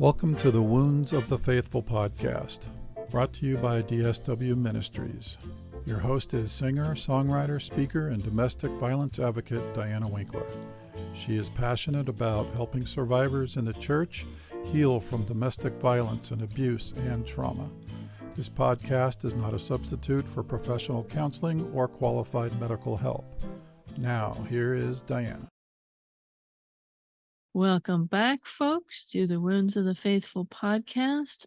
Welcome to the Wounds of the Faithful podcast, brought to you by DSW Ministries. Your host is singer, songwriter, speaker, and domestic violence advocate Diana Winkler. She is passionate about helping survivors in the church heal from domestic violence and abuse and trauma. This podcast is not a substitute for professional counseling or qualified medical help. Now, here is Diana. Welcome back, folks, to the Wounds of the Faithful podcast.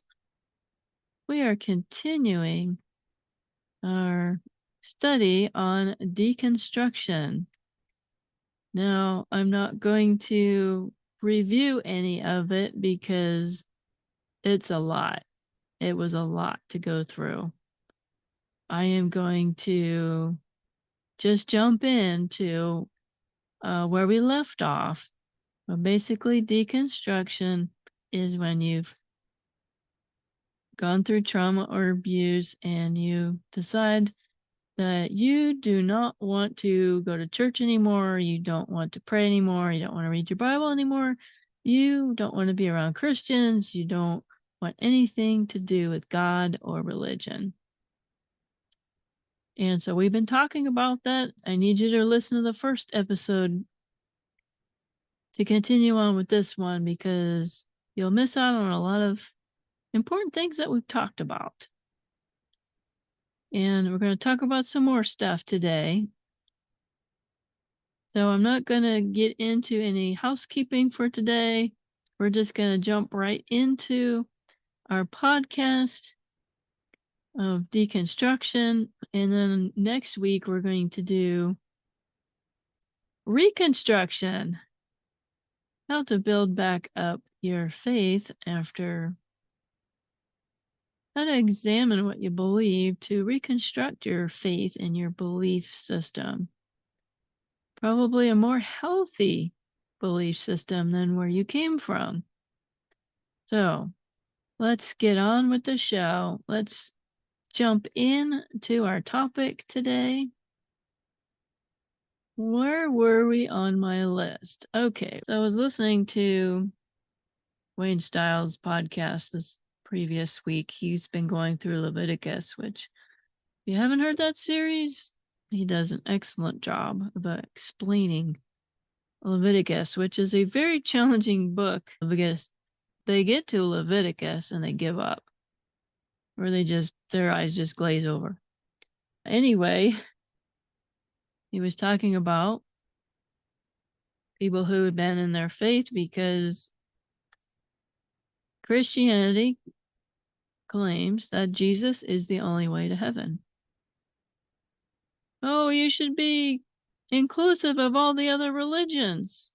We are continuing our study on deconstruction. Now, I'm not going to review any of it because it's a lot. It was a lot to go through. I am going to just jump into where we left off. Well, basically, deconstruction is when you've gone through trauma or abuse and you decide that you do not want to go to church anymore, you don't want to pray anymore, you don't want to read your Bible anymore, you don't want to be around Christians, you don't want anything to do with God or religion. And so we've been talking about that. I need you to listen to the first episode to continue on with this one because you'll miss out on a lot of important things that we've talked about. And we're going to talk about some more stuff today. So I'm not going to get into any housekeeping for today. We're just going to jump right into our podcast of deconstruction. And then next week, we're going to do reconstruction. How to build back up your faith after, how to examine what you believe to reconstruct your faith and your belief system. Probably a more healthy belief system than where you came from. So let's get on with the show. Let's jump in to our topic today. Where were we on my list? Okay, so I was listening to Wayne Stiles' podcast this previous week. He's been going through Leviticus, which if you haven't heard that series, he does an excellent job of explaining Leviticus, which is a very challenging book because they get to Leviticus and they give up, or their eyes just glaze over. Anyway, he was talking about people who had been in their faith because Christianity claims that Jesus is the only way to heaven. Oh, you should be inclusive of all the other religions.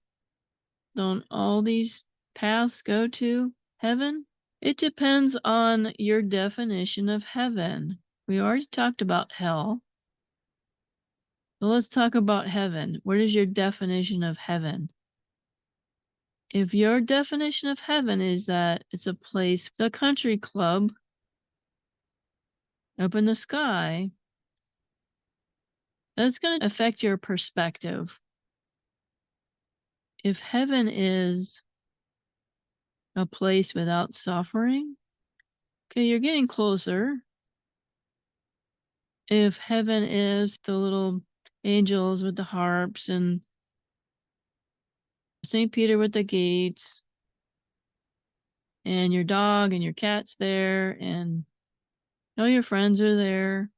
Don't all these paths go to heaven? It depends on your definition of heaven. We already talked about hell. So let's talk about heaven. What is your definition of heaven? If your definition of heaven is that it's a place, it's a country club up in the sky, that's going to affect your perspective. If heaven is a place without suffering, okay, you're getting closer. If heaven is the little angels with the harps and St. Peter with the gates and your dog and your cat's there and all your friends are there.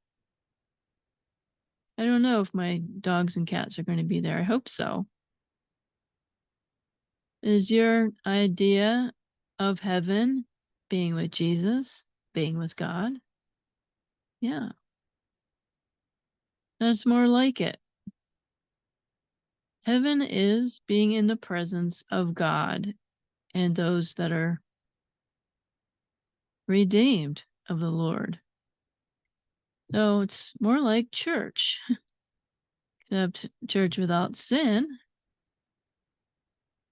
I don't know if my dogs and cats are going to be there. I hope so. Is your idea of heaven being with Jesus, being with God? Yeah. That's more like it. Heaven is being in the presence of God and those that are redeemed of the Lord. So it's more like church, except church without sin.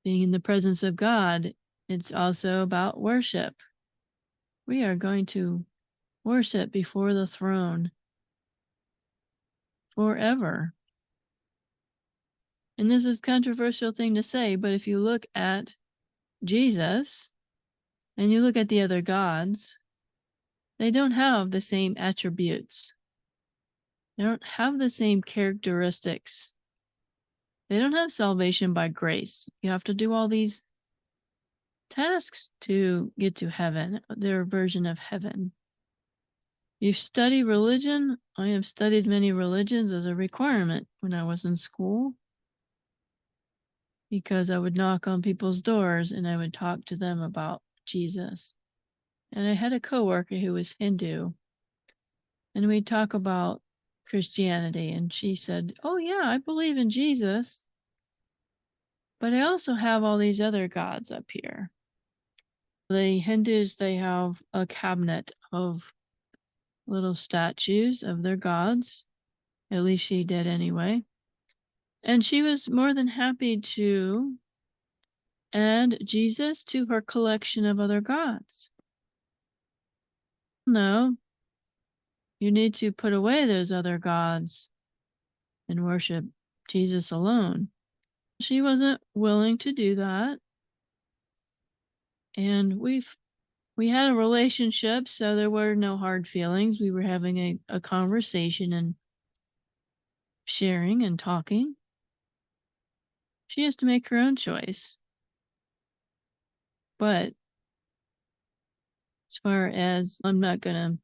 Being in the presence of God, it's also about worship. We are going to worship before the throne forever. And this is a controversial thing to say, but if you look at Jesus, and you look at the other gods, they don't have the same attributes. They don't have the same characteristics. They don't have salvation by grace. You have to do all these tasks to get to heaven, their version of heaven. You study religion. I have studied many religions as a requirement when I was in school, because I would knock on people's doors and I would talk to them about Jesus. And I had a coworker who was Hindu, and we'd talk about Christianity, and she said, "Oh yeah, I believe in Jesus, but I also have all these other gods up here." The Hindus, they have a cabinet of little statues of their gods. At least she did anyway. And she was more than happy to add Jesus to her collection of other gods. No, you need to put away those other gods and worship Jesus alone. She wasn't willing to do that. And we had a relationship, so there were no hard feelings. We were having a conversation and sharing and talking. She has to make her own choice. But as far as, I'm not going to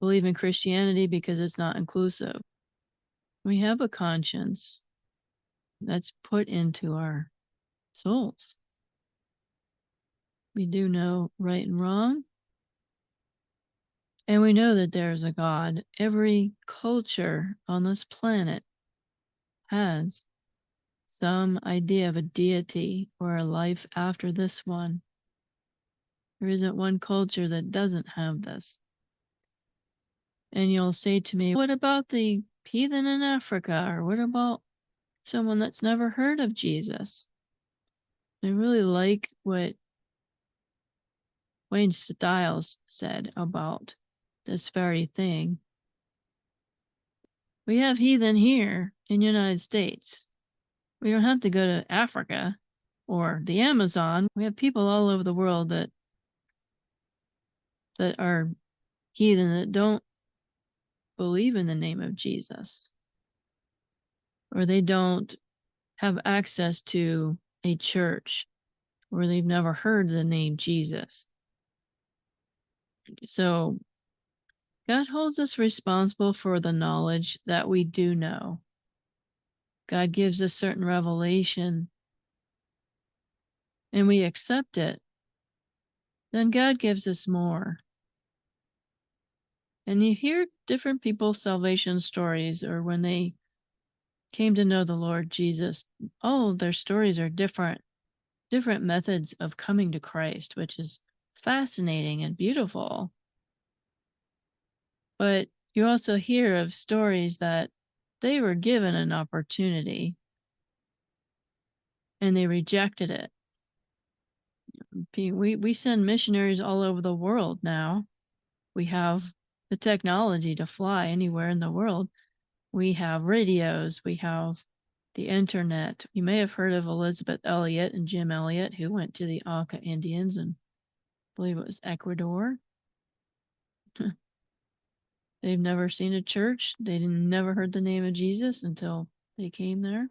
believe in Christianity because it's not inclusive. We have a conscience that's put into our souls. We do know right and wrong. And we know that there's a God. Every culture on this planet has some idea of a deity or a life after this one. There isn't one culture that doesn't have this. And you'll say to me, what about the heathen in Africa? Or what about someone that's never heard of Jesus? I really like what Wayne Stiles said about this very thing. We have heathen here in the United States. We don't have to go to Africa or the Amazon. We have people all over the world that are heathen, that don't believe in the name of Jesus, or they don't have access to a church, or they've never heard the name Jesus. So God holds us responsible for the knowledge that we do know. God gives us certain revelation and we accept it. Then God gives us more. And you hear different people's salvation stories, or when they came to know the Lord Jesus, oh, their stories are different methods of coming to Christ, which is fascinating and beautiful. But you also hear of stories that they were given an opportunity and they rejected it. We send missionaries all over the world now. We have the technology to fly anywhere in the world. We have radios. We have the internet. You may have heard of Elizabeth Elliot and Jim Elliot, who went to the Auca Indians in, I believe it was Ecuador. They've never seen a church. They never heard the name of Jesus until they came there.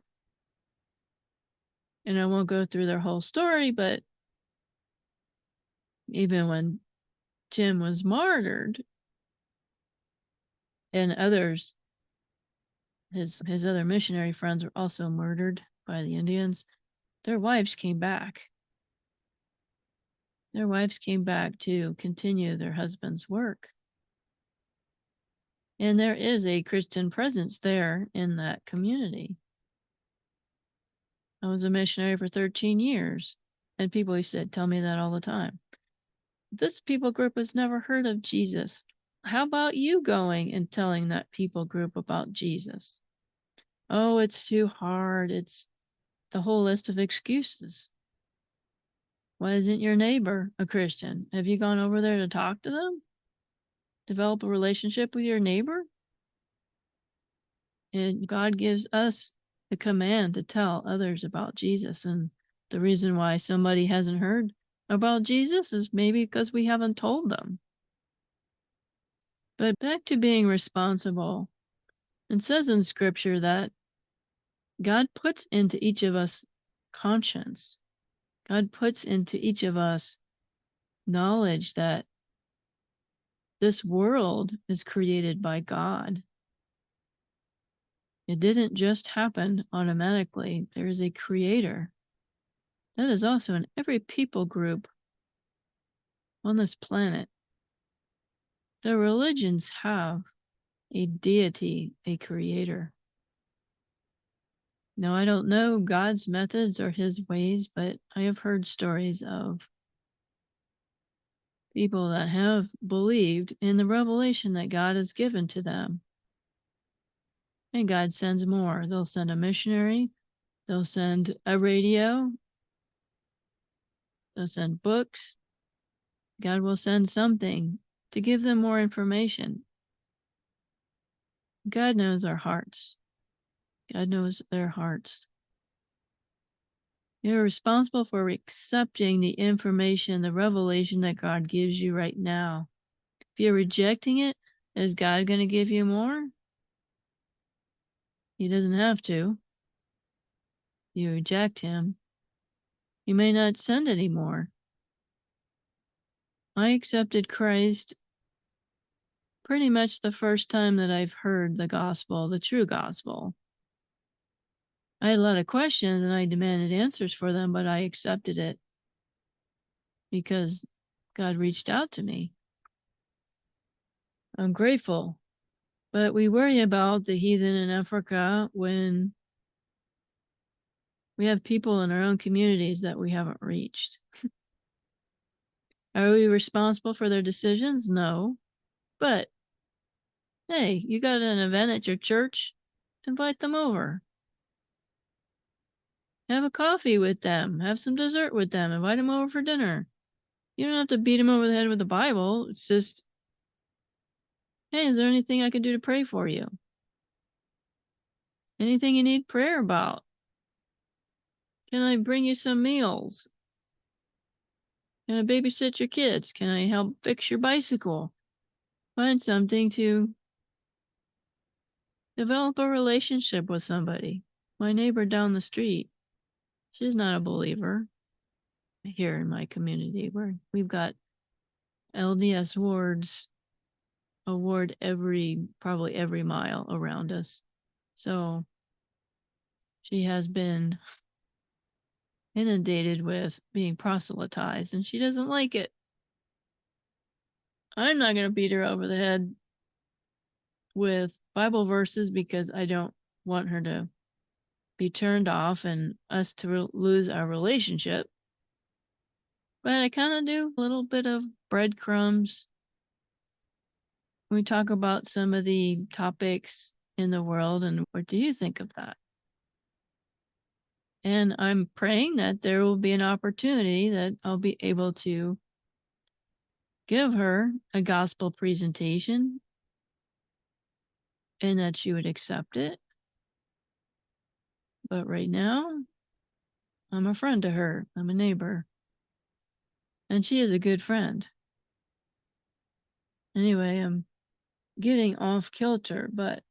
And I won't go through their whole story, but even when Jim was martyred and others, his other missionary friends were also murdered by the Indians, their wives came back. Their wives came back to continue their husband's work. And there is a Christian presence there in that community. I was a missionary for 13 years, and people said, tell me that all the time. This people group has never heard of Jesus. How about you going and telling that people group about Jesus? Oh, it's too hard. It's the whole list of excuses. Why isn't your neighbor a Christian? Have you gone over there to talk to them? Develop a relationship with your neighbor? And God gives us the command to tell others about Jesus. And the reason why somebody hasn't heard about Jesus is maybe because we haven't told them. But back to being responsible. It says in Scripture that God puts into each of us conscience. God puts into each of us knowledge that this world is created by God. It didn't just happen automatically. There is a creator. That is also in every people group on this planet. The religions have a deity, a creator. Now, I don't know God's methods or his ways, but I have heard stories of people that have believed in the revelation that God has given to them. And God sends more. They'll send a missionary, they'll send a radio, they'll send books. God will send something to give them more information. God knows our hearts. God knows their hearts. You're responsible for accepting the information, the revelation that God gives you right now. If you're rejecting it, is God going to give you more? He doesn't have to. You reject him, he may not send any more. I accepted Christ pretty much the first time that I've heard the gospel, the true gospel. I had a lot of questions and I demanded answers for them, but I accepted it because God reached out to me. I'm grateful. But we worry about the heathen in Africa when we have people in our own communities that we haven't reached. Are we responsible for their decisions? No. But hey, you got an event at your church? Invite them over. Have a coffee with them. Have some dessert with them. Invite them over for dinner. You don't have to beat them over the head with the Bible. It's just, hey, is there anything I can do to pray for you? Anything you need prayer about? Can I bring you some meals? Can I babysit your kids? Can I help fix your bicycle? Find something to develop a relationship with somebody. My neighbor down the street, she's not a believer here in my community where we've got LDS wards, a ward probably every mile around us. So she has been inundated with being proselytized and she doesn't like it. I'm not going to beat her over the head with Bible verses because I don't want her to be turned off and us to lose our relationship. But I kind of do a little bit of breadcrumbs. We talk about some of the topics in the world and what do you think of that? And I'm praying that there will be an opportunity that I'll be able to give her a gospel presentation and that she would accept it. But right now, I'm a friend to her. I'm a neighbor. And she is a good friend. Anyway, I'm getting off kilter, but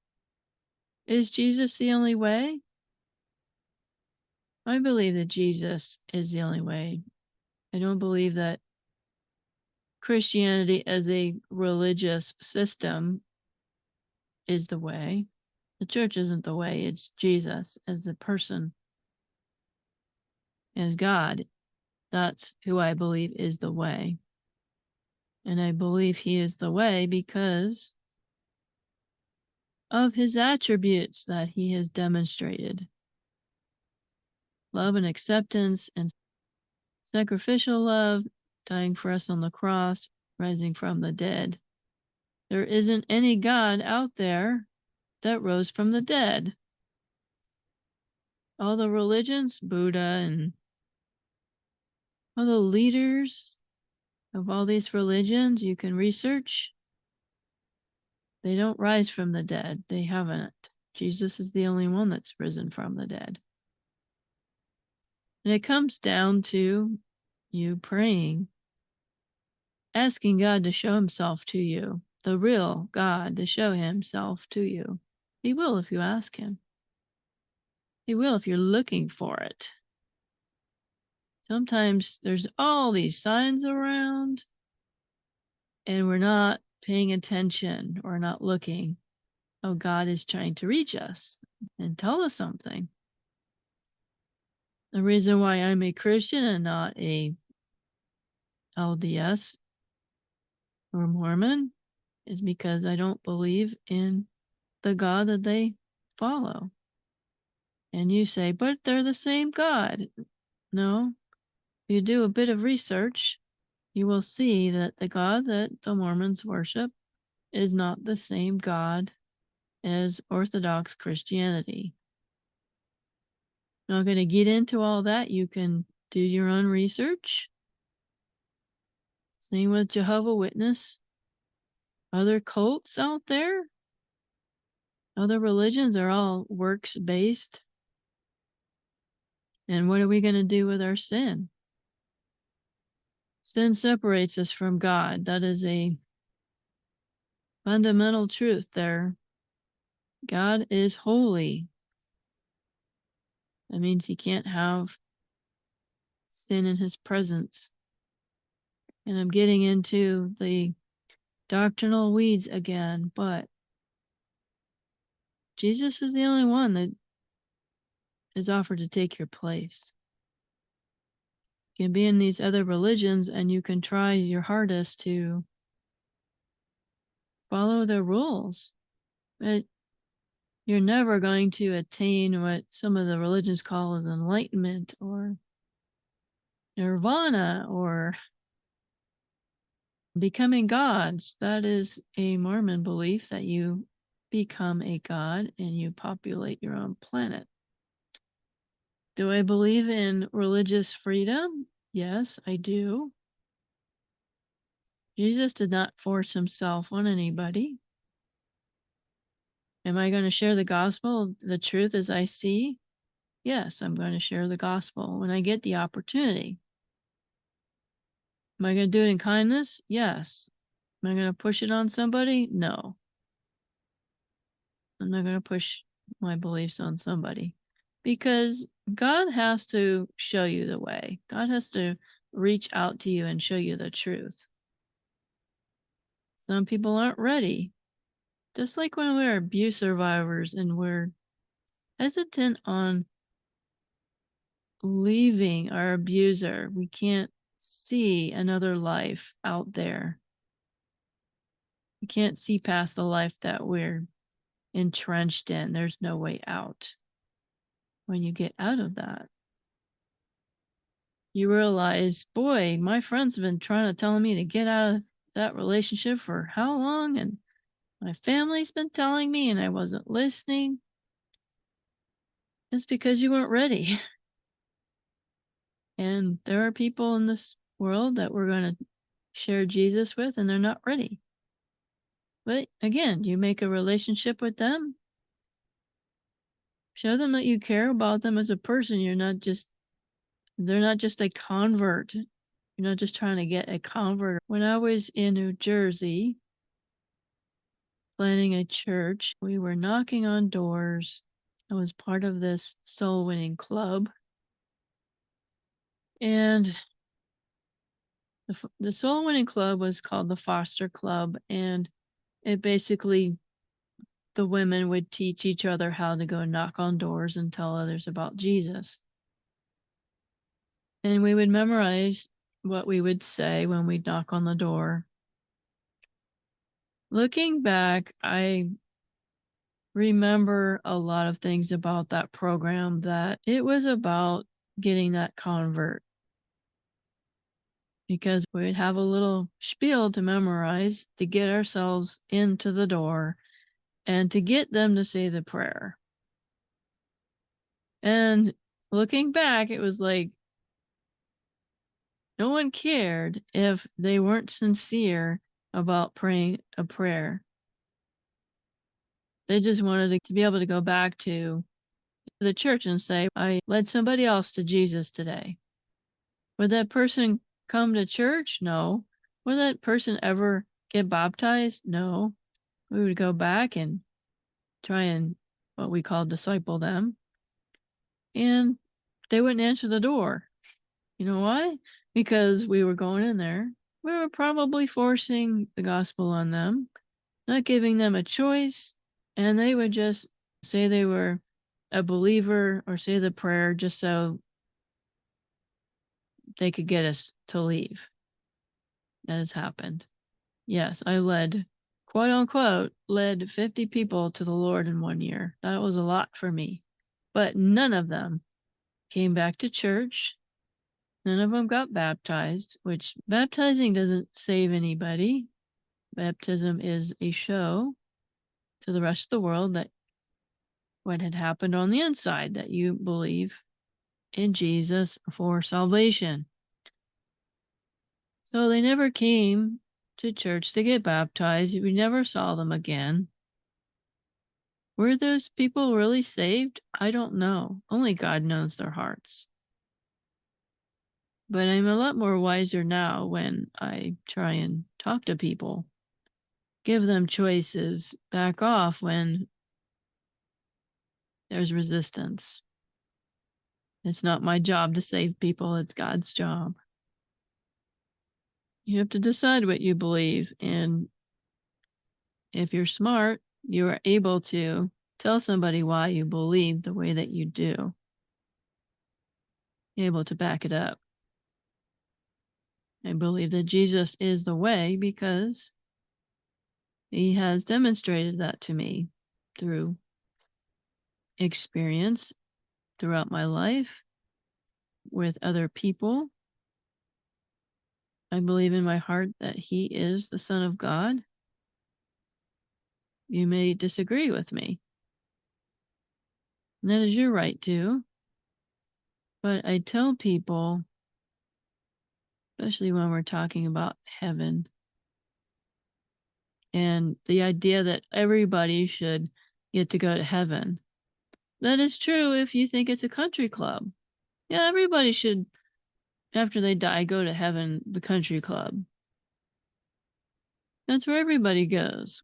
is Jesus the only way? I believe that Jesus is the only way. I don't believe that Christianity as a religious system is the way. The church isn't the way. It's Jesus as a person, as God. That's who I believe is the way. And I believe he is the way because of his attributes that he has demonstrated. Love and acceptance and sacrificial love, dying for us on the cross, rising from the dead. There isn't any God out there that rose from the dead. All the religions, Buddha and all the leaders of all these religions you can research, they don't rise from the dead. They haven't. Jesus is the only one that's risen from the dead. And it comes down to you praying, asking God to show himself to you, the real God to show himself to you. He will if you ask him. He will if you're looking for it. Sometimes there's all these signs around and we're not paying attention or not looking. Oh, God is trying to reach us and tell us something. The reason why I'm a Christian and not a LDS or Mormon is because I don't believe in the God that they follow. And you say, but they're the same God. No, if you do a bit of research, you will see that the God that the Mormons worship is not the same God as Orthodox Christianity. I'm not going to get into all that. You can do your own research. Same with Jehovah's Witness. Other cults out there, other religions are all works based. And what are we going to do with our sin? Sin separates us from God. That is a fundamental truth there. God is holy. That means he can't have sin in his presence. And I'm getting into the doctrinal weeds again, but Jesus is the only one that is offered to take your place. You can be in these other religions and you can try your hardest to follow the rules, but you're never going to attain what some of the religions call as enlightenment or nirvana or becoming gods. That is a Mormon belief that you become a god and you populate your own planet. Do I believe in religious freedom? Yes, I do. Jesus did not force himself on anybody. Am I going to share the gospel, the truth as I see? Yes, I'm going to share the gospel when I get the opportunity. Am I going to do it in kindness? Yes. Am I going to push it on somebody? No. I'm not going to push my beliefs on somebody because God has to show you the way. God has to reach out to you and show you the truth. Some people aren't ready. Just like when we're abuse survivors and we're hesitant on leaving our abuser, we can't see another life out there. We can't see past the life that we're entrenched in. There's no way out. When you get out of that, you realize, boy, my friends have been trying to tell me to get out of that relationship for how long? And my family's been telling me and I wasn't listening. It's because you weren't ready. And there are people in this world that we're going to share Jesus with and they're not ready. But again, you make a relationship with them. Show them that you care about them as a person. They're not just a convert. You're not just trying to get a convert. When I was in New Jersey planning a church, we were knocking on doors. I was part of this soul winning club. And the soul winning club was called the Foster Club. And it basically, the women would teach each other how to go knock on doors and tell others about Jesus. And we would memorize what we would say when we'd knock on the door. Looking back, I remember a lot of things about that program, that it was about getting that convert. Because we'd have a little spiel to memorize to get ourselves into the door and to get them to say the prayer. And looking back, it was like no one cared if they weren't sincere about praying a prayer. They just wanted to be able to go back to the church and say, I led somebody else to Jesus today. Would that person come to church? No. Would that person ever get baptized? No. We would go back and try and what we call disciple them. And they wouldn't answer the door. You know why? Because we were going in there. We were probably forcing the gospel on them, not giving them a choice, and they would just say they were a believer or say the prayer just so they could get us to leave. That has happened. Yes, I quote unquote, led 50 people to the Lord in 1 year. That was a lot for me. But none of them came back to church. None of them got baptized, which baptizing doesn't save anybody. Baptism is a show to the rest of the world that what had happened on the inside, that you believe in Jesus for salvation. So they never came to church to get baptized. We never saw them again. Were those people really saved? I don't know. Only God knows their hearts. But I'm a lot more wiser now when I try and talk to people, give them choices, back off when there's resistance. It's not my job to save people, it's God's job. You have to decide what you believe, and if you're smart, you are able to tell somebody why you believe the way that you do. You're able to back it up. I believe that Jesus is the way because he has demonstrated that to me through experience throughout my life with other people. I believe in my heart that he is the Son of God. You may disagree with me. And that is your right to. But I tell people, especially when we're talking about heaven, and the idea that everybody should get to go to heaven. That is true if you think it's a country club. Yeah, everybody should, after they die, go to heaven, the country club. That's where everybody goes.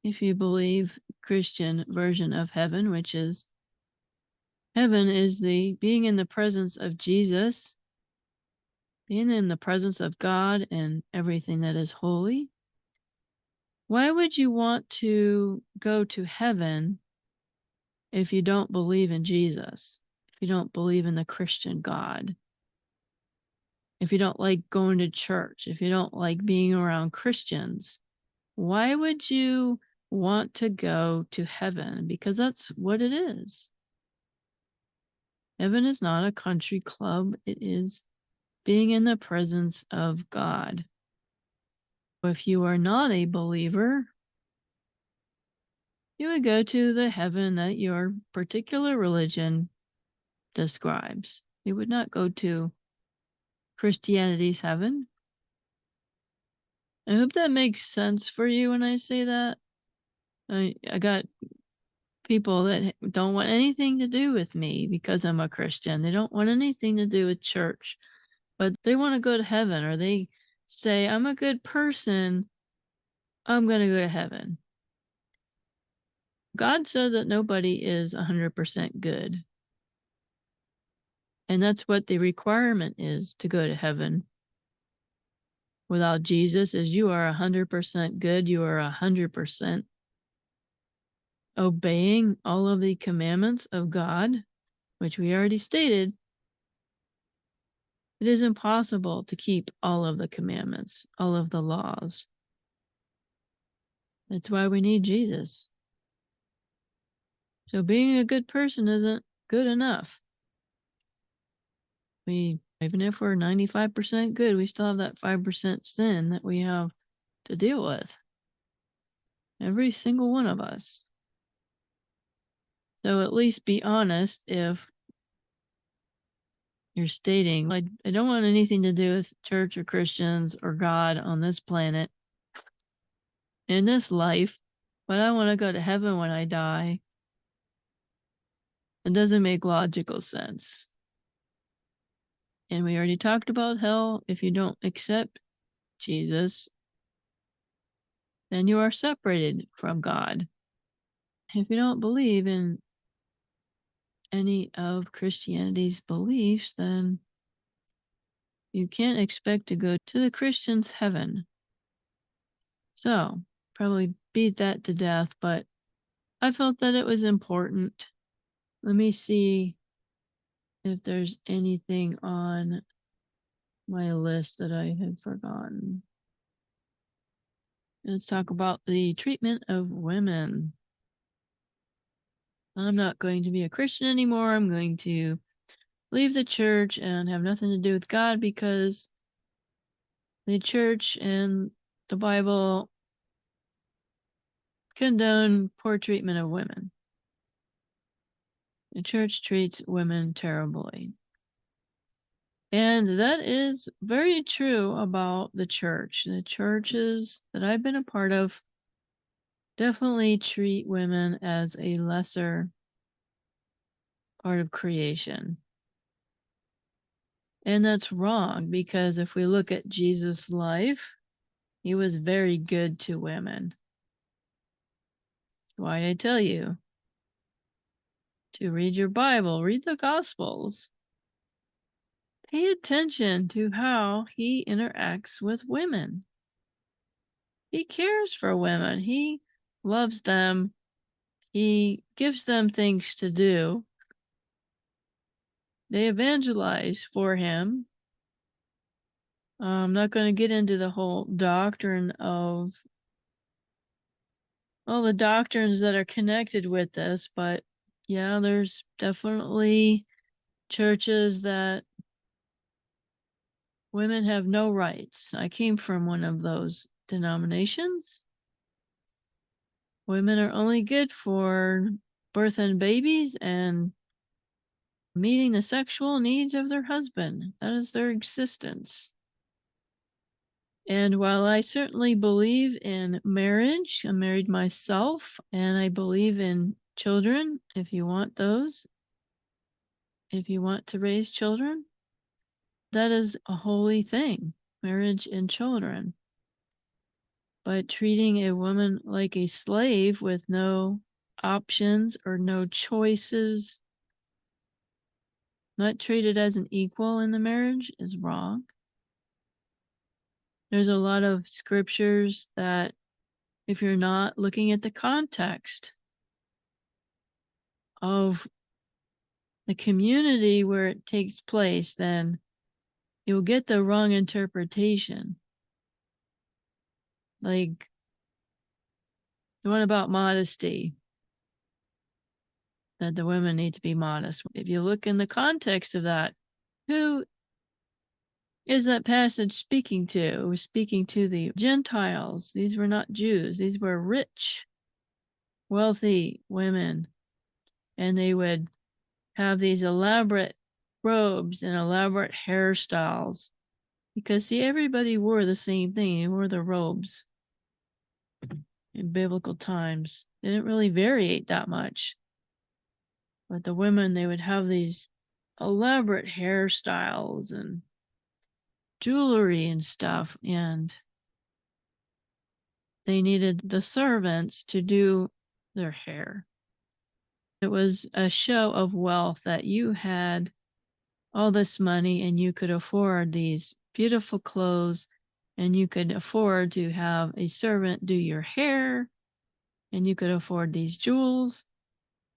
If you believe Christian version of heaven, which is heaven is the being in the presence of Jesus, being in the presence of God and everything that is holy. Why would you want to go to heaven if you don't believe in Jesus? If you don't believe in the Christian God? If you don't like going to church? If you don't like being around Christians? Why would you want to go to heaven? Because that's what it is. Heaven is not a country club. It is being in the presence of God. If you are not a believer, you would go to the heaven that your particular religion describes. You would not go to Christianity's heaven. I hope that makes sense for you when I say that. I got people that don't want anything to do with me because I'm a Christian. They don't want anything to do with church, but they want to go to heaven, or they say, I'm a good person, I'm going to go to heaven. God said that nobody is 100% good. And that's what the requirement is to go to heaven. Without Jesus, as you are 100% good, you are 100% obeying all of the commandments of God, which we already stated. It is impossible to keep all of the commandments, all of the laws. That's why we need Jesus. So being a good person isn't good enough. Even if we're 95% good, we still have that 5% sin that we have to deal with. Every single one of us. So at least be honest if you're stating, I don't want anything to do with church or Christians or God on this planet, in this life, but I want to go to heaven when I die. It doesn't make logical sense. And we already talked about how if you don't accept Jesus, then you are separated from God. If you don't believe in any of Christianity's beliefs, then you can't expect to go to the Christian's heaven. So, probably beat that to death, but I felt that it was important. Let me see if there's anything on my list that I had forgotten. Let's talk about the treatment of women. I'm not going to be a Christian anymore. I'm going to leave the church and have nothing to do with God because the church and the Bible condone poor treatment of women. The church treats women terribly. And that is very true about the church. The churches that I've been a part of definitely treat women as a lesser part of creation. And that's wrong because if we look at Jesus' life, he was very good to women. Why I tell you to read your Bible, read the Gospels. Pay attention to how he interacts with women. He cares for women. He loves them. He gives them things to do. They evangelize for him. I'm not going to get into the whole doctrine of all the doctrines that are connected with this, but yeah, there's definitely churches that women have no rights. I came from one of those denominations. Women are only good for birthing babies and meeting the sexual needs of their husband. That is their existence. And while I certainly believe in marriage, I'm married myself, and I believe in children, if you want those, if you want to raise children, that is a holy thing, marriage and children. But treating a woman like a slave with no options or no choices, not treated as an equal in the marriage, is wrong. There's a lot of scriptures that, if you're not looking at the context of the community where it takes place, then you'll get the wrong interpretation. Like the one about modesty, that the women need to be modest. If you look in the context of that, who is that passage speaking to? It was speaking to the Gentiles. These were not Jews. These were rich, wealthy women. And they would have these elaborate robes and elaborate hairstyles. Because, see, everybody wore the same thing. They wore the robes in biblical times. They didn't really variate that much. But the women, they would have these elaborate hairstyles and jewelry and stuff, and they needed the servants to do their hair. It was a show of wealth that you had all this money and you could afford these beautiful clothes and you could afford to have a servant do your hair and you could afford these jewels.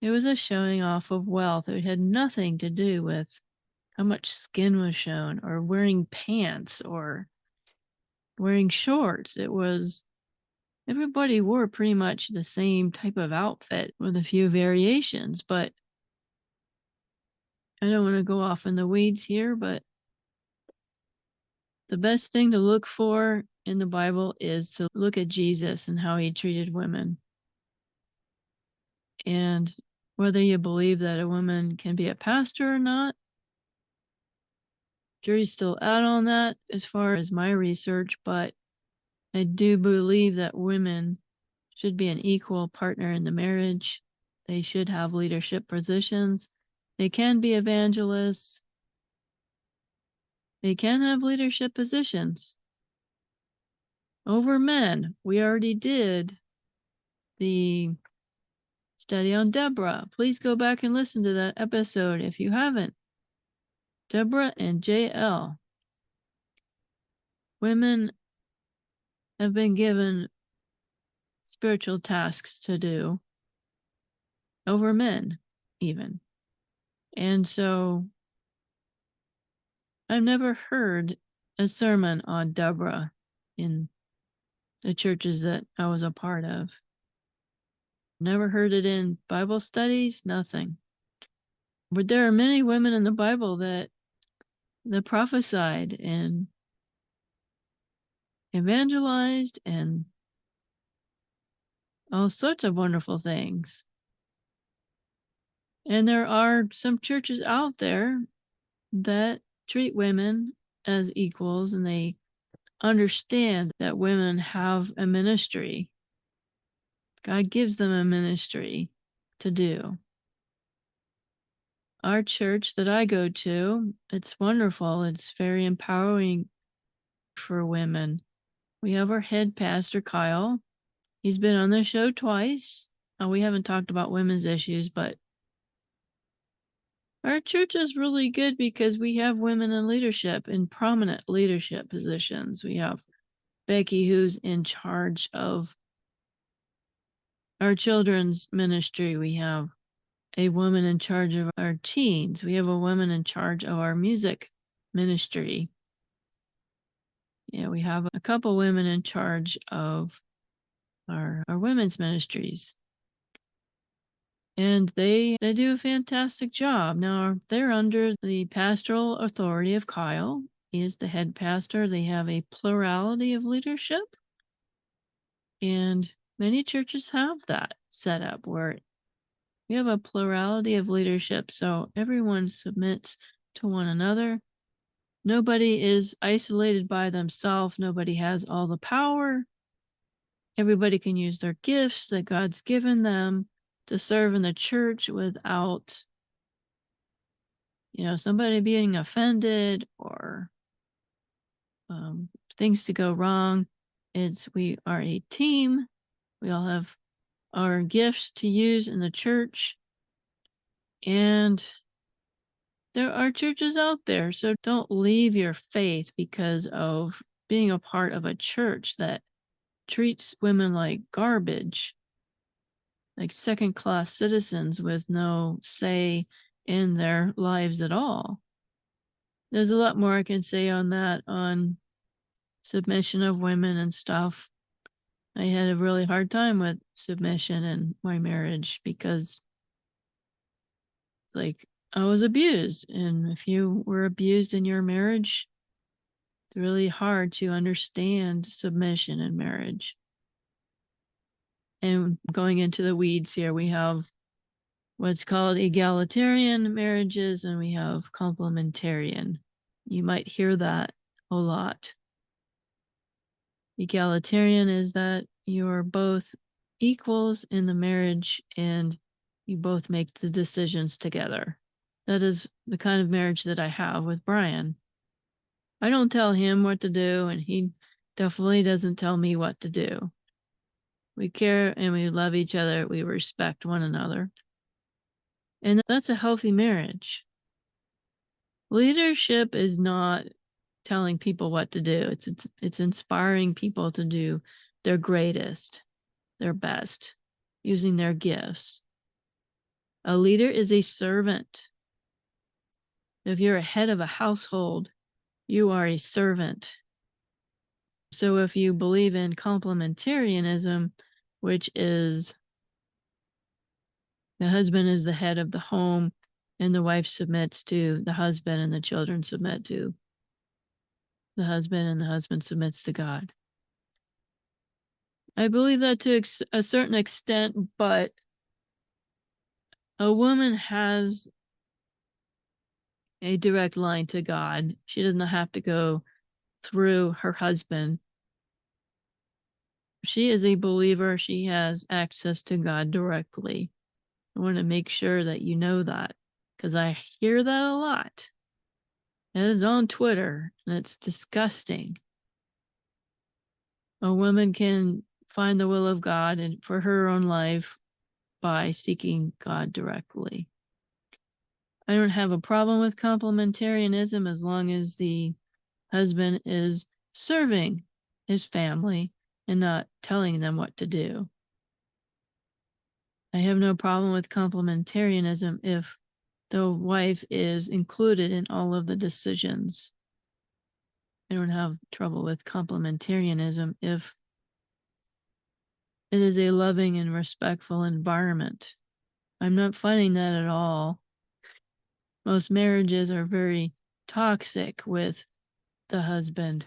It was a showing off of wealth. It had nothing to do with how much skin was shown or wearing pants or wearing shorts. It was everybody wore pretty much the same type of outfit with a few variations, but I don't want to go off in the weeds here, but the best thing to look for in the Bible is to look at Jesus and how he treated women. And whether you believe that a woman can be a pastor or not, jury's still out on that as far as my research, but I do believe that women should be an equal partner in the marriage. They should have leadership positions. They can be evangelists. They can have leadership positions over men. We already did the study on Deborah. Please go back and listen to that episode if you haven't. Deborah and JL. Women have been given spiritual tasks to do over men, even. And so I've never heard a sermon on Deborah in the churches that I was a part of. Never heard it in Bible studies, nothing. But there are many women in the Bible that prophesied and evangelized and all sorts of wonderful things. And there are some churches out there that treat women as equals, and they understand that women have a ministry. God gives them a ministry to do. Our church that I go to, it's wonderful. It's very empowering for women. We have our head pastor, Kyle. He's been on the show twice. We haven't talked about women's issues, but our church is really good because we have women in leadership, in prominent leadership positions. We have Becky, who's in charge of our children's ministry. We have a woman in charge of our teens. We have a woman in charge of our music ministry. Yeah, we have a couple women in charge of our women's ministries. And they do a fantastic job. Now, they're under the pastoral authority of Kyle. He is the head pastor. They have a plurality of leadership. And many churches have that set up where we have a plurality of leadership. So everyone submits to one another. Nobody is isolated by themselves. Nobody has all the power. Everybody can use their gifts that God's given them to serve in the church without, somebody being offended or things to go wrong. We are a team. We all have our gifts to use in the church. And there are churches out there. So don't leave your faith because of being a part of a church that treats women like garbage, like second-class citizens with no say in their lives at all. There's a lot more I can say on that, on submission of women and stuff. I had a really hard time with submission in my marriage because it's like I was abused. And if you were abused in your marriage, it's really hard to understand submission in marriage. And going into the weeds here, we have what's called egalitarian marriages and we have complementarian. You might hear that a lot. Egalitarian is that you're both equals in the marriage and you both make the decisions together. That is the kind of marriage that I have with Brian. I don't tell him what to do, and he definitely doesn't tell me what to do. We care and we love each other. We respect one another. And that's a healthy marriage. Leadership is not telling people what to do. It's inspiring people to do their greatest, their best, using their gifts. A leader is a servant. If you're a head of a household, you are a servant. So if you believe in complementarianism, which is the husband is the head of the home and the wife submits to the husband and the children submit to the husband and the husband submits to God. I believe that to a certain extent, but a woman has a direct line to God. She does not have to go through her husband. She is a believer. She has access to God directly. I want to make sure that you know that because I hear that a lot. It is on Twitter, and it's disgusting. A woman can find the will of God and for her own life by seeking God directly. I don't have a problem with complementarianism as long as the husband is serving his family and not telling them what to do. I have no problem with complementarianism if the wife is included in all of the decisions. I don't have trouble with complementarianism if it is a loving and respectful environment. I'm not fighting that at all. Most marriages are very toxic with the husband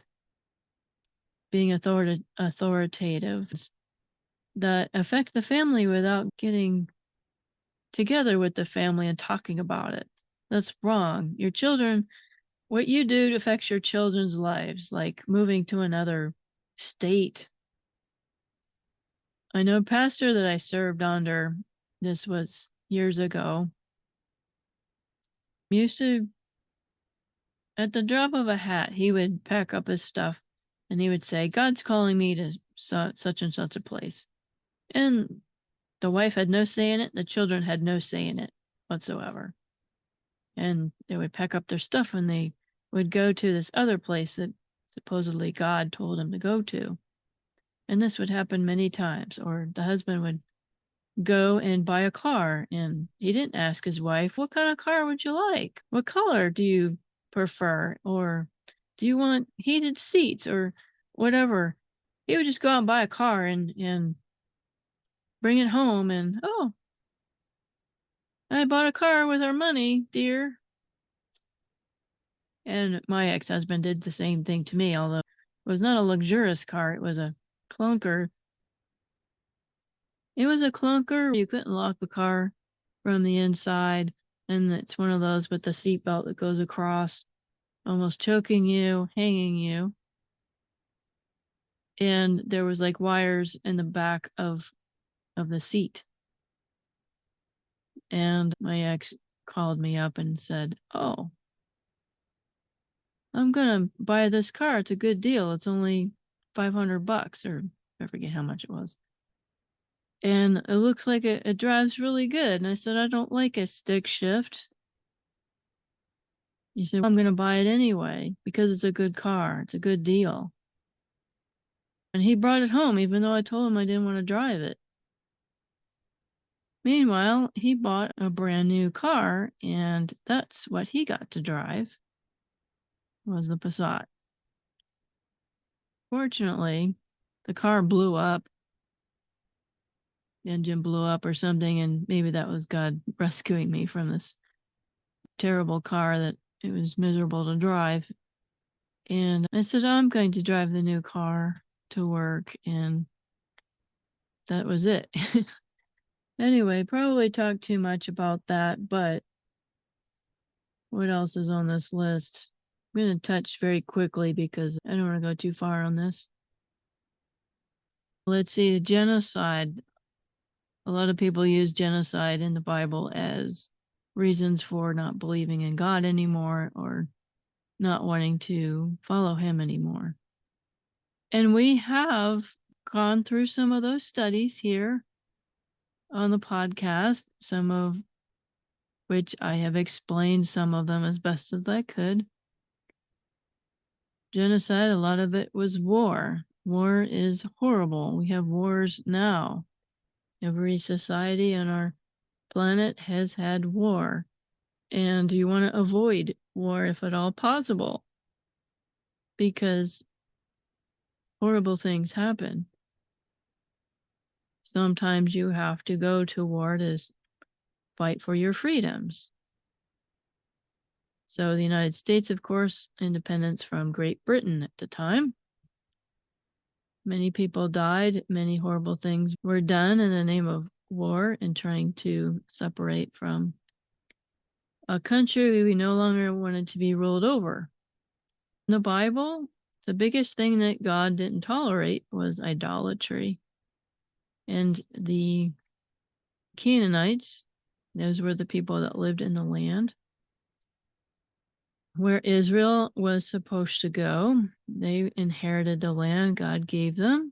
being authoritative that affect the family without getting together with the family and talking about it. That's wrong. Your children, what you do affects your children's lives, like moving to another state. I know a pastor that I served under, this was years ago, used to, at the drop of a hat, he would pack up his stuff and he would say, God's calling me to such and such a place. And the wife had no say in it. The children had no say in it whatsoever. And they would pack up their stuff and they would go to this other place that supposedly God told him to go to. And this would happen many times. Or the husband would go and buy a car and he didn't ask his wife, what kind of car would you like? What color do you prefer? Or do you want heated seats or whatever? He would just go out and buy a car and bring it home and, oh, I bought a car with our money, dear. And my ex-husband did the same thing to me, although it was not a luxurious car. It was a clunker. It was a clunker. You couldn't lock the car from the inside. And it's one of those with the seatbelt that goes across, almost choking you, hanging you. And there was like wires in the back of the seat. And my ex called me up and said, oh, I'm gonna buy this car. It's a good deal. It's only $500, or I forget how much it was. And it looks like it drives really good. And I said, I don't like a stick shift. He said, well, I'm gonna buy it anyway because it's a good car. It's a good deal. And he brought it home even though I told him I didn't want to drive it. Meanwhile, he bought a brand new car and that's what he got to drive, was the Passat. Fortunately, the car blew up. The engine blew up or something, and maybe that was God rescuing me from this terrible car that it was miserable to drive. And I said, I'm going to drive the new car to work, and that was it. Anyway, probably talked too much about that, but what else is on this list? I'm going to touch very quickly because I don't want to go too far on this. Let's see, genocide. A lot of people use genocide in the Bible as reasons for not believing in God anymore or not wanting to follow him anymore. And we have gone through some of those studies here on the podcast, some of which I have explained some of them as best as I could. Genocide, a lot of it was war. War is horrible. We have wars now. Every society on our planet has had war. And you want to avoid war if at all possible, because horrible things happen. Sometimes you have to go to war to fight for your freedoms. So the United States, of course, independence from Great Britain at the time. Many people died. Many horrible things were done in the name of war and trying to separate from a country we no longer wanted to be ruled over. In the Bible, the biggest thing that God didn't tolerate was idolatry. And the Canaanites, those were the people that lived in the land. where Israel was supposed to go. They inherited the land God gave them,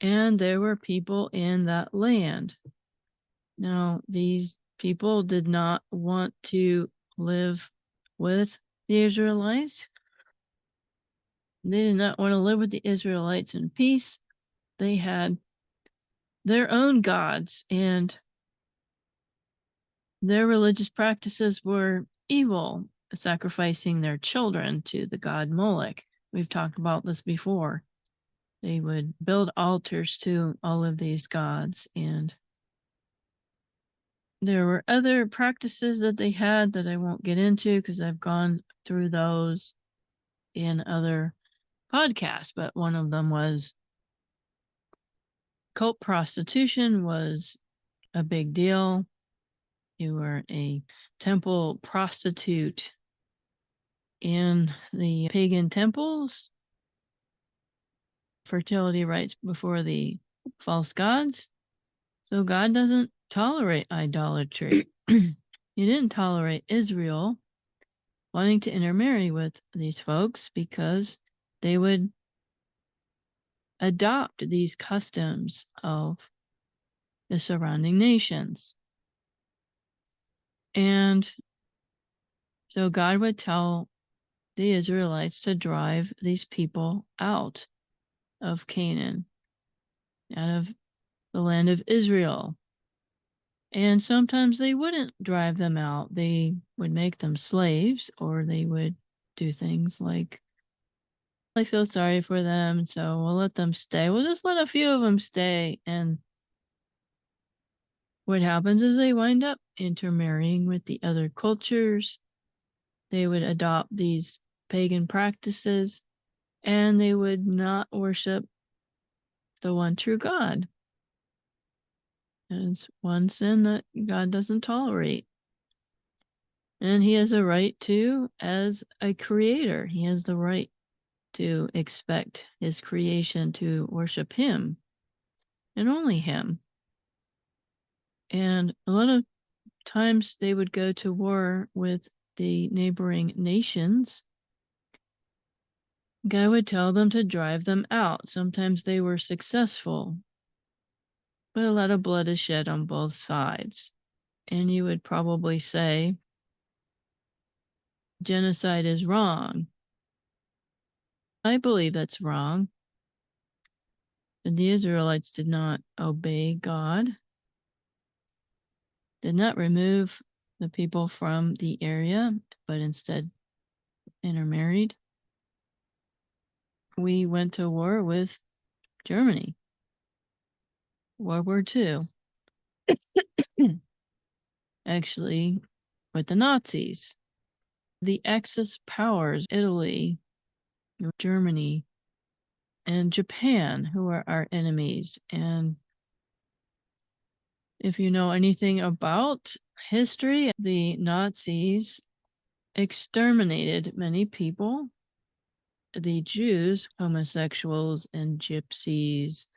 and there were people in that land. Now, these people did not want to live with the Israelites. They did not want to live with the Israelites in peace. They had their own gods, and their religious practices were evil, sacrificing their children to the god Moloch. We've talked about this before. They would build altars to all of these gods, and there were other practices that they had that I won't get into because I've gone through those in other podcasts, but one of them was cult prostitution was a big deal. You were a temple prostitute in the pagan temples, fertility rites before the false gods. So God doesn't tolerate idolatry. He didn't tolerate Israel wanting to intermarry with these folks because they would adopt these customs of the surrounding nations. And so God would tell the Israelites to drive these people out of Canaan, out of the land of Israel. And sometimes they wouldn't drive them out. They would make them slaves, or they would do things like, I feel sorry for them, so we'll let them stay. We'll just let a few of them stay. And what happens is they wind up intermarrying with the other cultures. They would adopt these pagan practices, and they would not worship the one true God. And it's one sin that God doesn't tolerate. And he has a right to, as a creator, he has the right to expect his creation to worship him and only him. And a lot of times they would go to war with the neighboring nations. God would tell them to drive them out. Sometimes they were successful, but a lot of blood is shed on both sides. And you would probably say, genocide is wrong. I believe that's wrong. And the Israelites did not obey God, did not remove the people from the area, but instead intermarried. We went to war with Germany, World War II. Actually, with the Nazis. The Axis powers, Italy, Germany, and Japan, who are our enemies. And if you know anything about history, the Nazis exterminated many people. The Jews, homosexuals, and gypsies,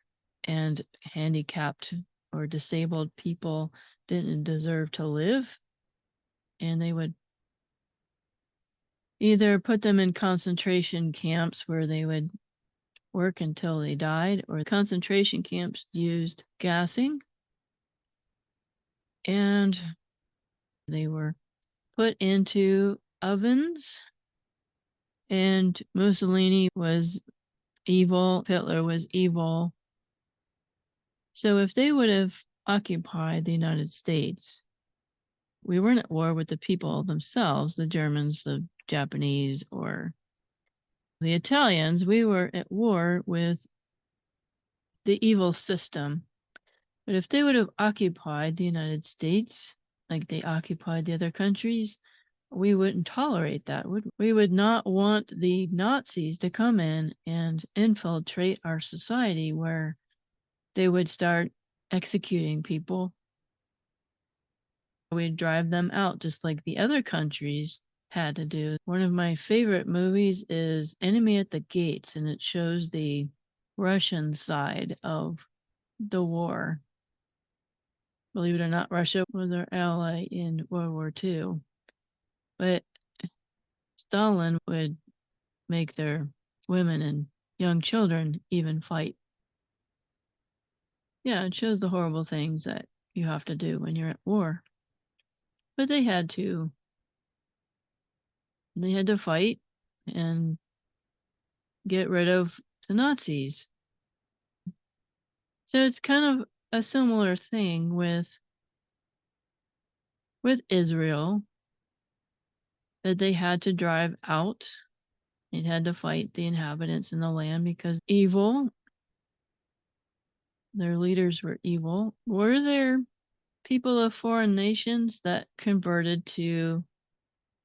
and handicapped or disabled people didn't deserve to live. And they would either put them in concentration camps where they would work until they died, or concentration camps used gassing, and they were put into ovens. And Mussolini was evil, Hitler was evil. So if they would have occupied the United States, we weren't at war with the people themselves, the Germans, the Japanese, or the Italians. We were at war with the evil system. But if they would have occupied the United States, like they occupied the other countries, we wouldn't tolerate that. We would not want the Nazis to come in and infiltrate our society where they would start executing people. We'd drive them out just like the other countries had to do. One of my favorite movies is Enemy at the Gates, and it shows the Russian side of the war. Believe it or not, Russia was our ally in World War II. But Stalin would make their women and young children even fight. Yeah, it shows the horrible things that you have to do when you're at war. But they had to fight and get rid of the Nazis. So it's kind of a similar thing with Israel, that they had to drive out. They had to fight the inhabitants in the land because evil, their leaders were evil. Were there people of foreign nations that converted to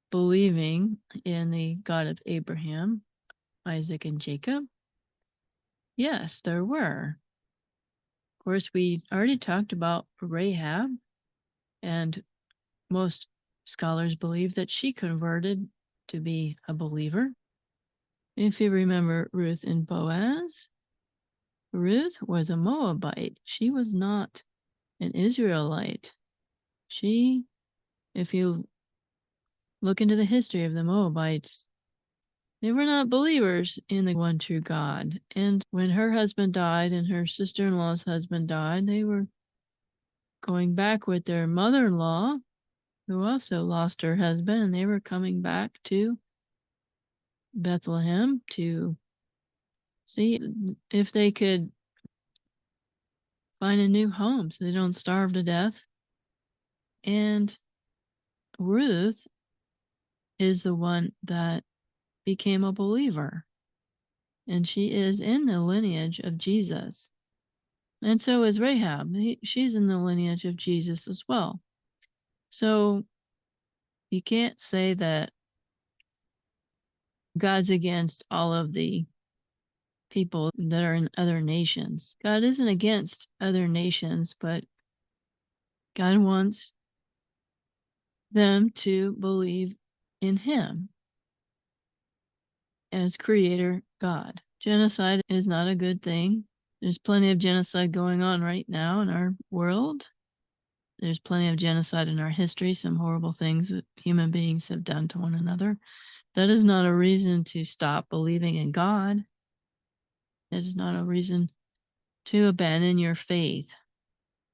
believing in the God of Abraham, Isaac, and Jacob? Yes, there were. Of course, we already talked about Rahab, and most scholars believe that she converted to be a believer. If you remember Ruth and Boaz, Ruth was a Moabite. She was not an Israelite. She, if you look into the history of the Moabites, they were not believers in the one true God. And when her husband died and her sister-in-law's husband died, they were going back with their mother-in-law, who also lost her husband, and they were coming back to Bethlehem to see if they could find a new home so they don't starve to death. And Ruth is the one that became a believer, and she is in the lineage of Jesus. And so is Rahab. She's in the lineage of Jesus as well. So you can't say that God's against all of the people that are in other nations. God isn't against other nations, but God wants them to believe in Him as Creator God. Genocide is not a good thing. There's plenty of genocide going on right now in our world. There's plenty of genocide in our history, some horrible things that human beings have done to one another. That is not a reason to stop believing in God. That is not a reason to abandon your faith,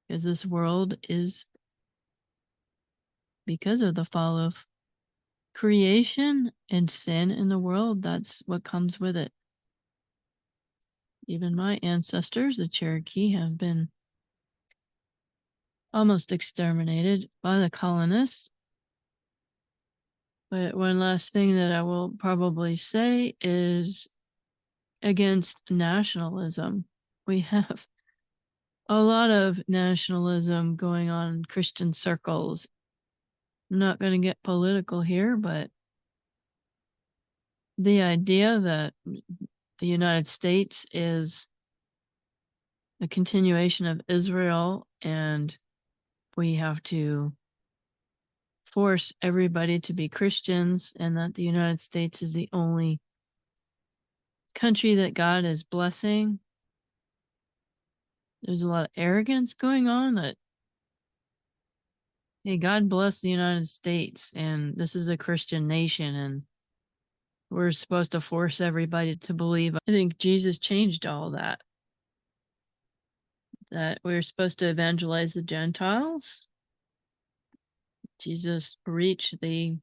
because this world is, because of the fall of creation and sin in the world, that's what comes with it. Even my ancestors, the Cherokee, have been almost exterminated by the colonists. But one last thing that I will probably say is against nationalism. We have a lot of nationalism going on in Christian circles. I'm not going to get political here, but the idea that the United States is a continuation of Israel and we have to force everybody to be Christians, and that the United States is the only country that God is blessing. There's a lot of arrogance going on that, hey, God bless the United States and this is a Christian nation and we're supposed to force everybody to believe. I think Jesus changed all that we're supposed to evangelize the Gentiles. Jesus reached the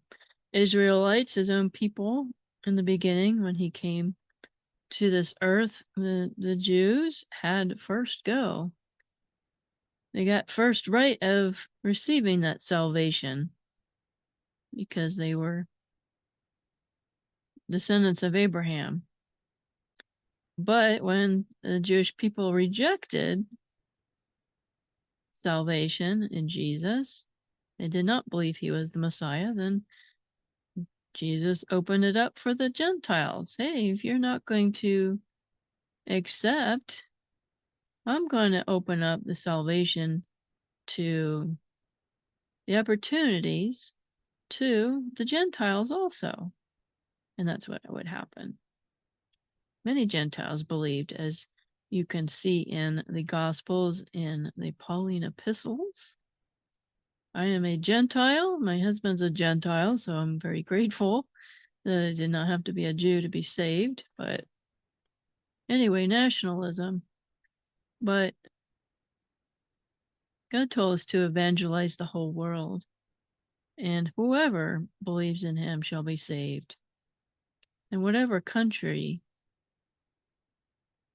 Israelites, his own people, in the beginning when he came to this earth. The Jews had first go. They got first right of receiving that salvation because they were descendants of Abraham. But when the Jewish people rejected salvation in Jesus, they did not believe he was the Messiah, then Jesus opened it up for the Gentiles. Hey, if you're not going to accept, I'm going to open up the salvation to the opportunities to the Gentiles also. And that's what would happen. Many Gentiles believed, as you can see in the Gospels, in the Pauline epistles. I am a Gentile. My husband's a Gentile, so I'm very grateful that it did not have to be a Jew to be saved, but anyway, nationalism. But God told us to evangelize the whole world, and whoever believes in him shall be saved. And whatever country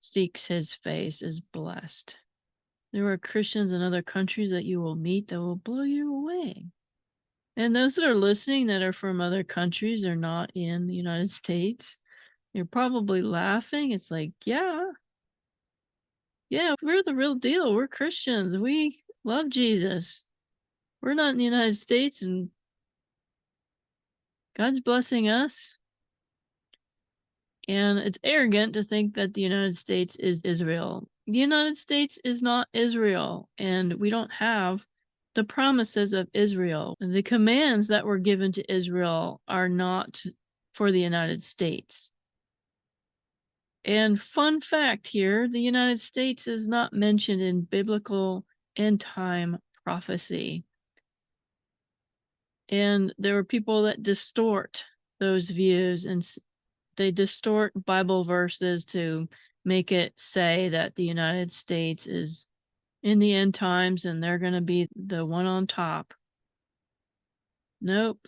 seeks his face is blessed. There are Christians in other countries that you will meet that will blow you away. And those that are listening that are from other countries are not in the United States, you're probably laughing. It's like, yeah, we're the real deal. We're Christians. We love Jesus. We're not in the United States, and God's blessing us. And it's arrogant to think that the United States is Israel. The United States is not Israel, and we don't have the promises of Israel. The commands that were given to Israel are not for the United States. And fun fact here, the United States is not mentioned in biblical end time prophecy. And there are people that distort those views, and they distort Bible verses to make it say that the United States is in the end times and they're going to be the one on top. Nope.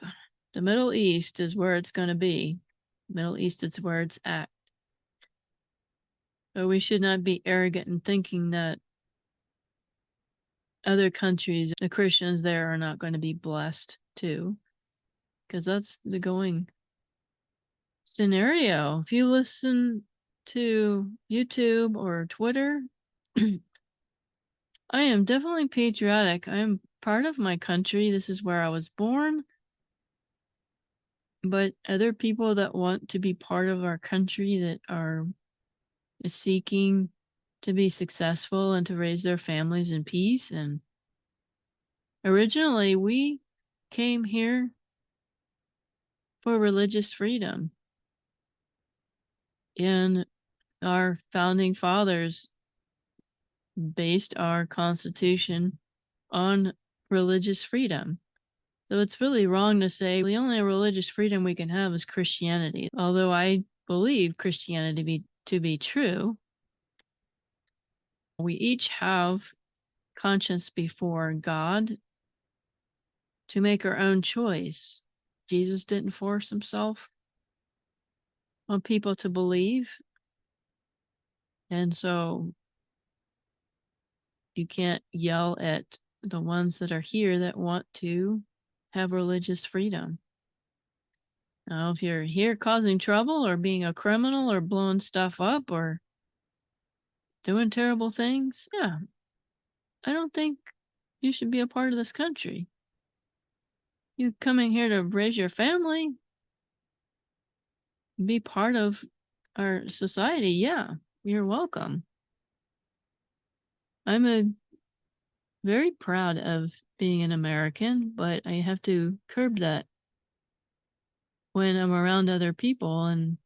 The Middle East is where it's going to be. Middle East is where it's at. So we should not be arrogant in thinking that other countries, the Christians there are not going to be blessed too, because that's the going scenario. If you listen to YouTube or Twitter, I am definitely patriotic. I am part of my country. This is where I was born. But other people that want to be part of our country, that are seeking to be successful and to raise their families in peace. And originally we came here for religious freedom. And our founding fathers based our Constitution on religious freedom. So it's really wrong to say the only religious freedom we can have is Christianity. Although I believe Christianity to be true, we each have conscience before God to make our own choice. Jesus didn't force himself on people to believe. And so you can't yell at the ones that are here that want to have religious freedom. Now, if you're here causing trouble or being a criminal or blowing stuff up or doing terrible things, yeah, I don't think you should be a part of this country. You coming here to raise your family, be part of our society, yeah, you're welcome. I'm very proud of being an American, but I have to curb that when I'm around other people, and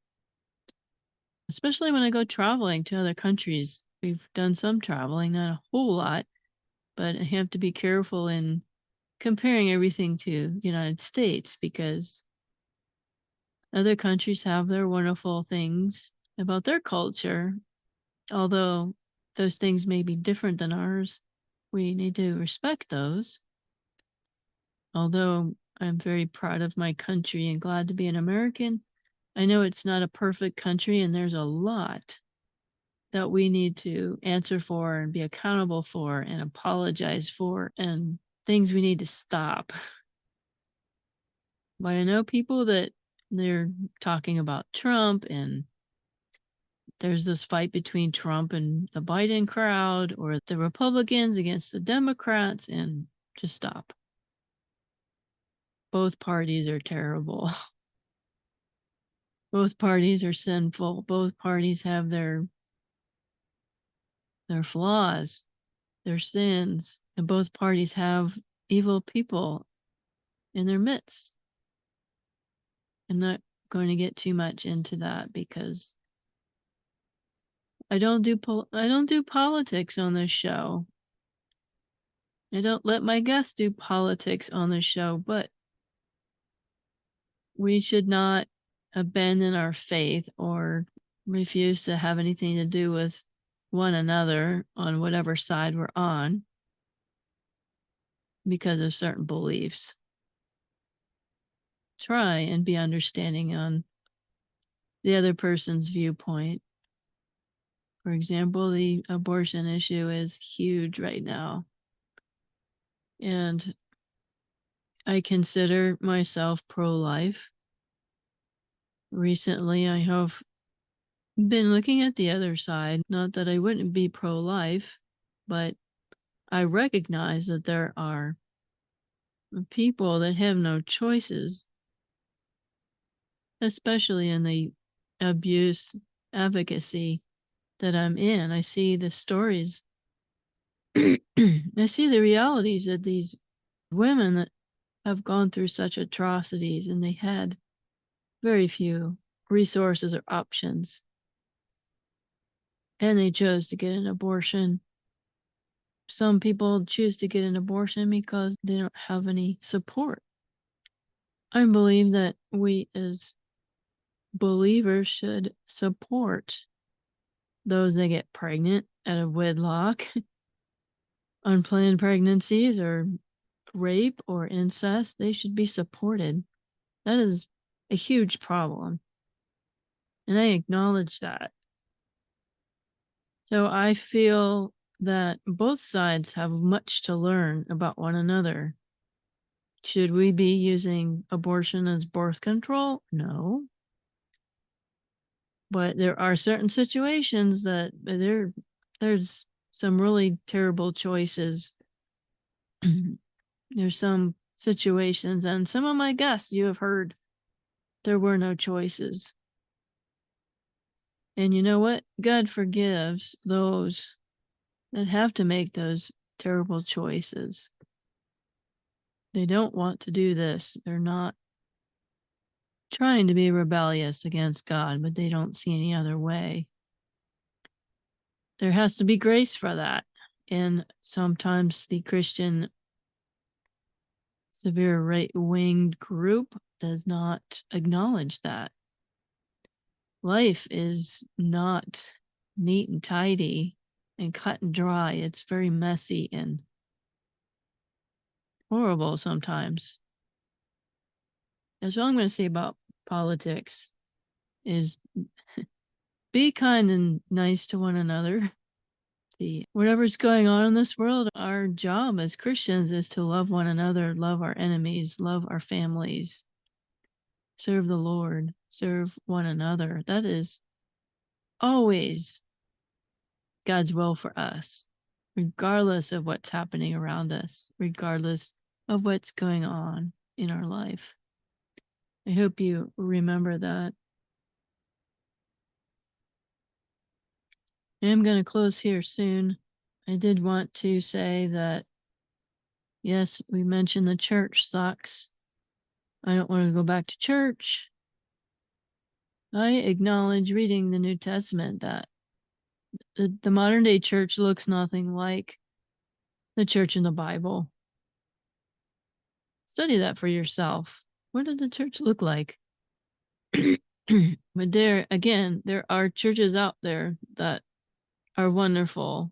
especially when I go traveling to other countries. We've done some traveling, not a whole lot, but I have to be careful in comparing everything to the United States, because other countries have their wonderful things about their culture. Although those things may be different than ours, we need to respect those. Although I'm very proud of my country and glad to be an American, I know it's not a perfect country, and there's a lot that we need to answer for and be accountable for and apologize for, and things we need to stop. But I know people that they're talking about Trump, and there's this fight between Trump and the Biden crowd, or the Republicans against the Democrats, and just stop. Both parties are terrible. Both parties are sinful. Both parties have their flaws, their sins, and both parties have evil people in their midst. I'm not going to get too much into that because I don't do politics on this show. I don't let my guests do politics on this show, but we should not abandon our faith or refuse to have anything to do with one another on whatever side we're on because of certain beliefs. Try and be understanding on the other person's viewpoint. For example, the abortion issue is huge right now. And I consider myself pro-life. Recently, I have been looking at the other side. Not that I wouldn't be pro-life, but I recognize that there are people that have no choices, especially in the abuse advocacy that I'm in. I see the stories. I see the realities of these women that have gone through such atrocities, and they had very few resources or options. And they chose to get an abortion. Some people choose to get an abortion because they don't have any support. I believe that we as believers should support those that get pregnant out of wedlock, unplanned pregnancies, or rape or incest. They should be supported. That is a huge problem. And I acknowledge that. So I feel that both sides have much to learn about one another. Should we be using abortion as birth control? No. But there are certain situations that there's some really terrible choices. There's some situations, and some of my guests you have heard there were no choices. And you know what? God forgives those that have to make those terrible choices. They don't want to do this. They're not trying to be rebellious against God, but they don't see any other way. There has to be grace for that. And sometimes the Christian severe right-winged group does not acknowledge that. Life is not neat and tidy and cut and dry. It's very messy and horrible sometimes. That's all I'm going to say about politics is be kind and nice to one another. Whatever's going on in this world, our job as Christians is to love one another, love our enemies, love our families, serve the Lord, serve one another. That is always God's will for us, regardless of what's happening around us, regardless of what's going on in our life. I hope you remember that. I'm going to close here soon. I did want to say that, yes, we mentioned the church sucks. I don't want to go back to church. I acknowledge reading the New Testament that the modern day church looks nothing like the church in the Bible. Study that for yourself. What did the church look like? But there are churches out there that are wonderful,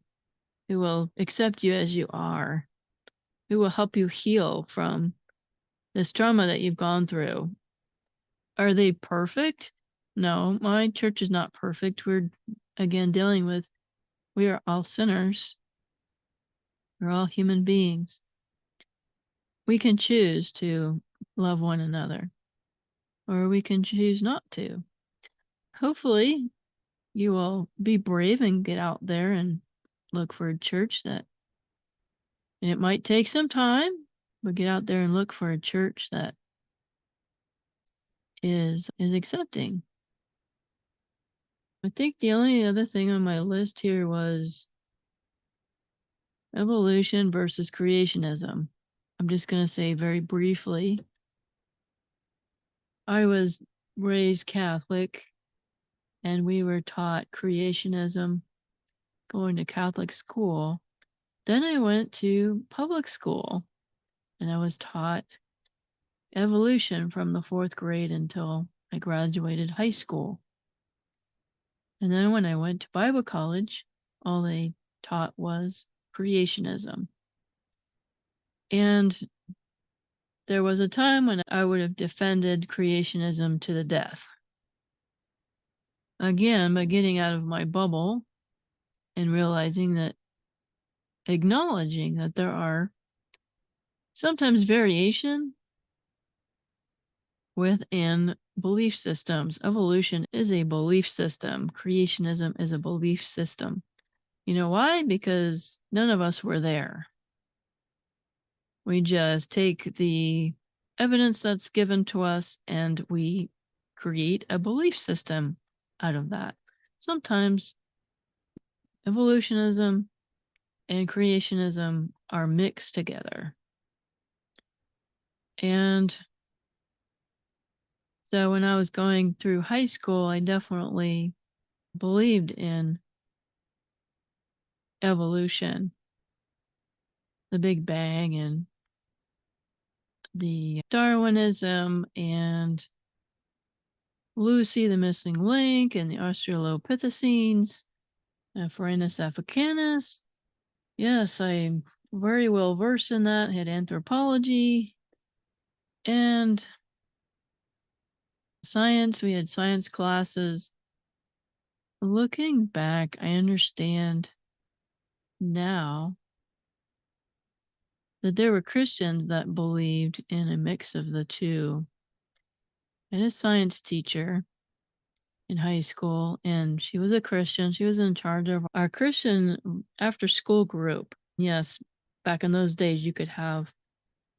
who will accept you as you are, who will help you heal from this trauma that you've gone through. Are they perfect? No, my church is not perfect. We're, again, we are all sinners. We're all human beings. We can choose to love one another, or we can choose not to. Hopefully, you will be brave and get out there and look for a church and it might take some time, but get out there and look for a church that is accepting. I think the only other thing on my list here was evolution versus creationism. I'm just going to say very briefly, I was raised Catholic and we were taught creationism going to Catholic school. Then I went to public school and I was taught evolution from the 4th grade until I graduated high school. And then when I went to Bible college, all they taught was creationism. And there was a time when I would have defended creationism to the death. Again, by getting out of my bubble and realizing that, acknowledging that there are sometimes variation within belief systems. Evolution is a belief system. Creationism is a belief system. You know why? Because none of us were there. We just take the evidence that's given to us and we create a belief system out of that. Sometimes evolutionism and creationism are mixed together. And so when I was going through high school, I definitely believed in evolution, the Big Bang, and the Darwinism, and Lucy the Missing Link, and the Australopithecines, Forainus Africanus. Yes, I'm very well versed in that. Had anthropology and science. We had science classes. Looking back, I understand now that there were Christians that believed in a mix of the two. I had a science teacher in high school, and she was a Christian. She was in charge of our Christian after school group. Yes, back in those days, you could have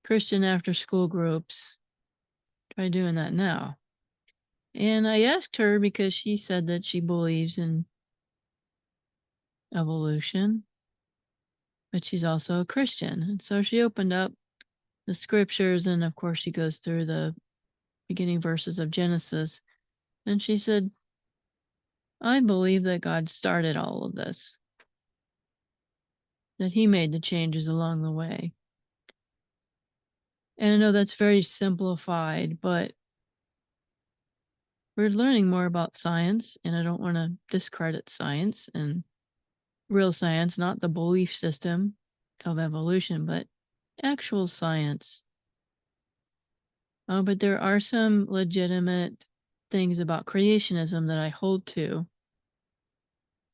Christian after school groups. Try doing that now. And I asked her because she said that she believes in evolution, but she's also a Christian. And so she opened up the scriptures, and of course, she goes through the beginning verses of Genesis. And she said, I believe that God started all of this, that He made the changes along the way. And I know that's very simplified, but we're learning more about science, and I don't want to discredit science and real science, not the belief system of evolution, but actual science. But there are some legitimate things about creationism that I hold to.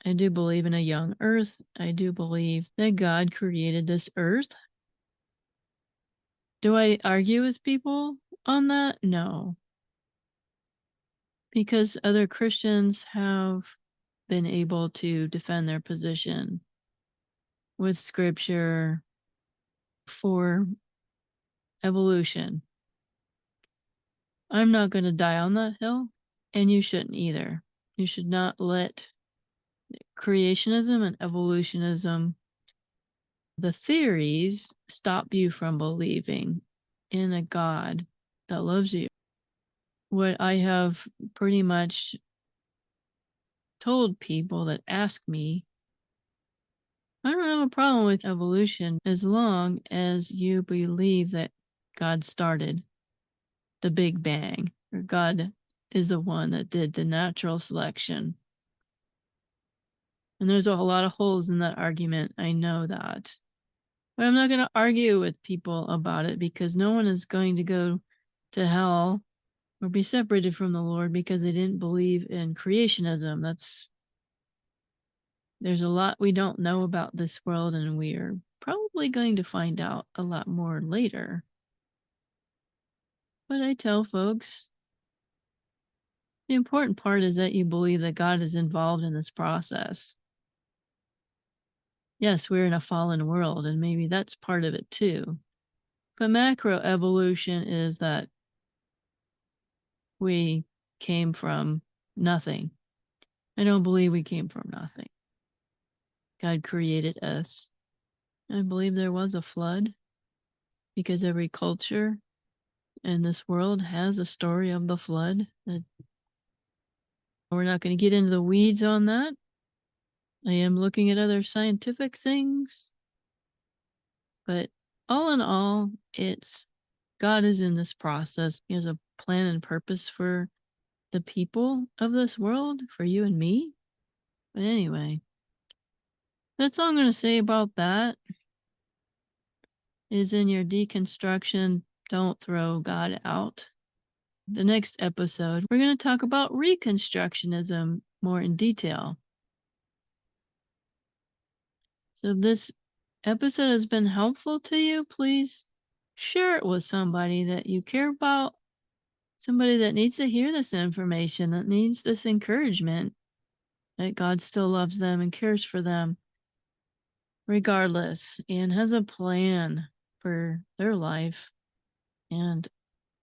I do believe in a young earth. I do believe that God created this earth. Do I argue with people on that? No. Because other Christians have been able to defend their position with scripture for evolution. I'm not going to die on that hill, and you shouldn't either. You should not let creationism and evolutionism, the theories, stop you from believing in a God that loves you. What I have pretty much told people that ask me, I don't have a problem with evolution as long as you believe that God started the Big Bang, or God is the one that did the natural selection. And there's a lot of holes in that argument. I know that. But I'm not going to argue with people about it, because no one is going to go to hell or be separated from the Lord because they didn't believe in creationism. There's a lot we don't know about this world, and we are probably going to find out a lot more later. But I tell folks, the important part is that you believe that God is involved in this process. Yes, we're in a fallen world, and maybe that's part of it too. But macroevolution is that we came from nothing. I don't believe we came from nothing. God created us. I believe there was a flood, because every culture in this world has a story of the flood. We're not going to get into the weeds on that. I am looking at other scientific things. But all in all, it's God is in this process. He has a plan and purpose for the people of this world, for you and me. But anyway, that's all I'm going to say about that. Is in your deconstruction, don't throw God out. The next episode, we're going to talk about Reconstructionism more in detail. So if this episode has been helpful to you, please share it with somebody that you care about, somebody that needs to hear this information, that needs this encouragement, that God still loves them and cares for them regardless, and has a plan for their life. And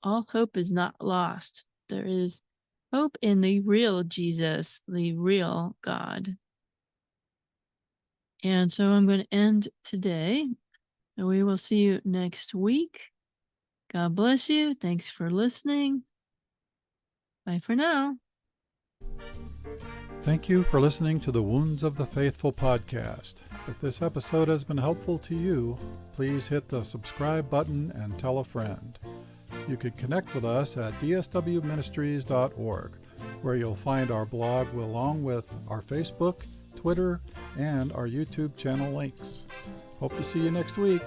all hope is not lost. There is hope in the real Jesus, the real God. And so I'm going to end today. And we will see you next week. God bless you. Thanks for listening. Bye for now. Thank you for listening to the Wounds of the Faithful podcast. If this episode has been helpful to you, please hit the subscribe button and tell a friend. You can connect with us at dswministries.org, where you'll find our blog along with our Facebook, Twitter, and our YouTube channel links. Hope to see you next week.